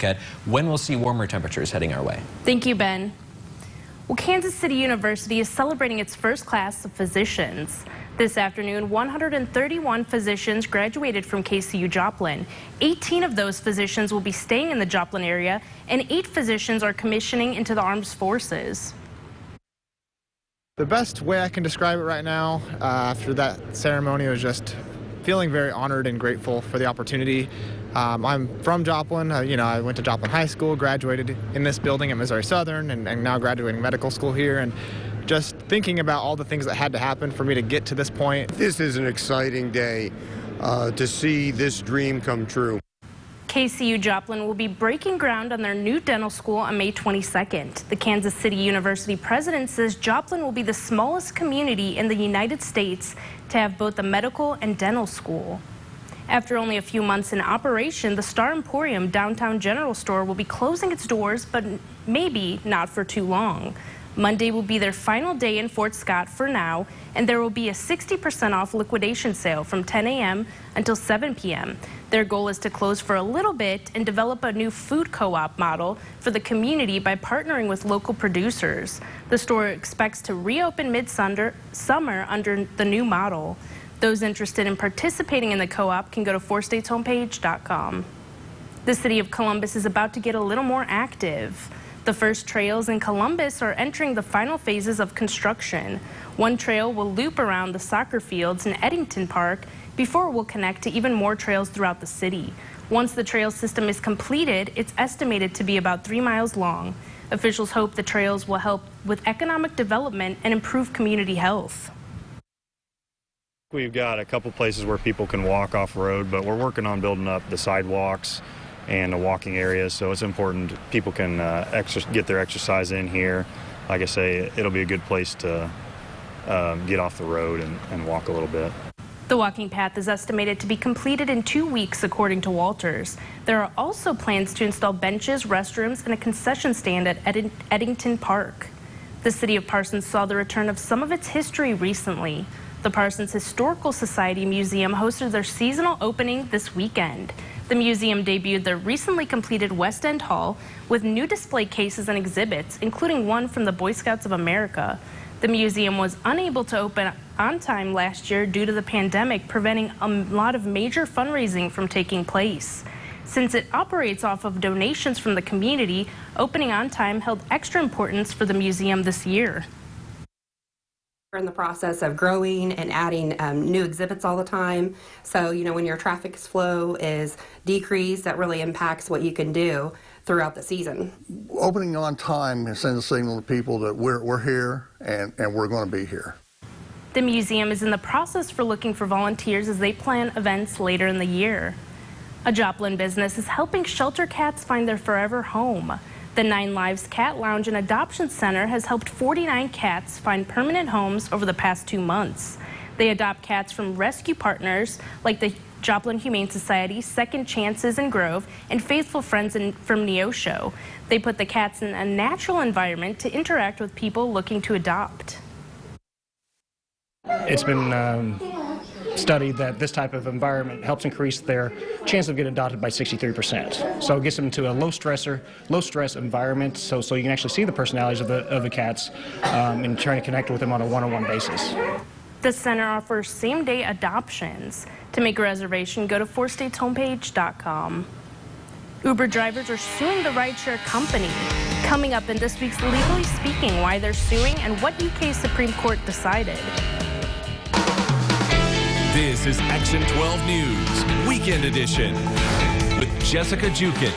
At when we'll see warmer temperatures heading our way. Thank you, Ben. Well, Kansas City University is celebrating its first class of physicians. This afternoon, 131 physicians graduated from KCU Joplin. 18 of those physicians will be staying in the Joplin area, and 8 physicians are commissioning into the armed forces. The best way I can describe it right now after that ceremony was just feeling very honored and grateful for the opportunity. I'm from Joplin. I went to Joplin High School, graduated in this building at Missouri Southern, and now graduating medical school here. And just thinking about all the things that had to happen for me to get to this point. This is an exciting day to see this dream come true. KCU Joplin will be breaking ground on their new dental school on May 22nd. The Kansas City University president says Joplin will be the smallest community in the United States to have both a medical and dental school. After only a few months in operation, the Star Emporium downtown general store will be closing its doors, but maybe not for too long. Monday will be their final day in Fort Scott for now, and there will be a 60% off liquidation sale from 10 a.m. until 7 p.m. Their goal is to close for a little bit and develop a new food co-op model for the community by partnering with local producers. The store expects to reopen mid-summer under the new model. Those interested in participating in the co-op can go to fourstateshomepage.com. The city of Columbus is about to get a little more active. The first trails in Columbus are entering the final phases of construction. One trail will loop around the soccer fields in Eddington Park before it will connect to even more trails throughout the city. Once the trail system is completed, it's estimated to be about 3 miles long. Officials hope the trails will help with economic development and improve community health. We've got a couple places where people can walk off-road, but we're working on building up the sidewalks and the walking areas, so it's important people can get their exercise in here. Like I say, it'll be a good place to get off the road and walk a little bit. The walking path is estimated to be completed in 2 weeks, according to Walters. There are also plans to install benches, restrooms, and a concession stand at Eddington Park. The city of Parsons saw the return of some of its history recently. The Parsons Historical Society Museum hosted their seasonal opening this weekend. The museum debuted their recently completed West End Hall with new display cases and exhibits, including one from the Boy Scouts of America. The museum was unable to open on time last year due to the pandemic, preventing a lot of major fundraising from taking place. Since it operates off of donations from the community, opening on time held extra importance for the museum this year. We're in the process of growing and adding new exhibits all the time. So, when your traffic flow is decreased, that really impacts what you can do throughout the season. Opening on time sends a signal to people that we're here and we're going to be here. The museum is in the process for looking for volunteers as they plan events later in the year. A Joplin business is helping shelter cats find their forever home. The 9 Lives Cat Lounge and Adoption Center has helped 49 cats find permanent homes over the past 2 months. They adopt cats from rescue partners like the Joplin Humane Society, Second Chances in Grove, and Faithful Friends from Neosho. They put the cats in a natural environment to interact with people looking to adopt. It's been studied that this type of environment helps increase their chance of getting adopted by 63%. So it gets them to a low stress environment, so you can actually see the personalities of the cats and trying to connect with them on a one-on-one basis. The center offers same-day adoptions. To make a reservation, go to fourstateshomepage.com. Uber drivers are suing the rideshare company. Coming up in this week's Legally Speaking, why they're suing and what UK Supreme Court decided. This is Action 12 News, Weekend Edition, with Jessica Jukic.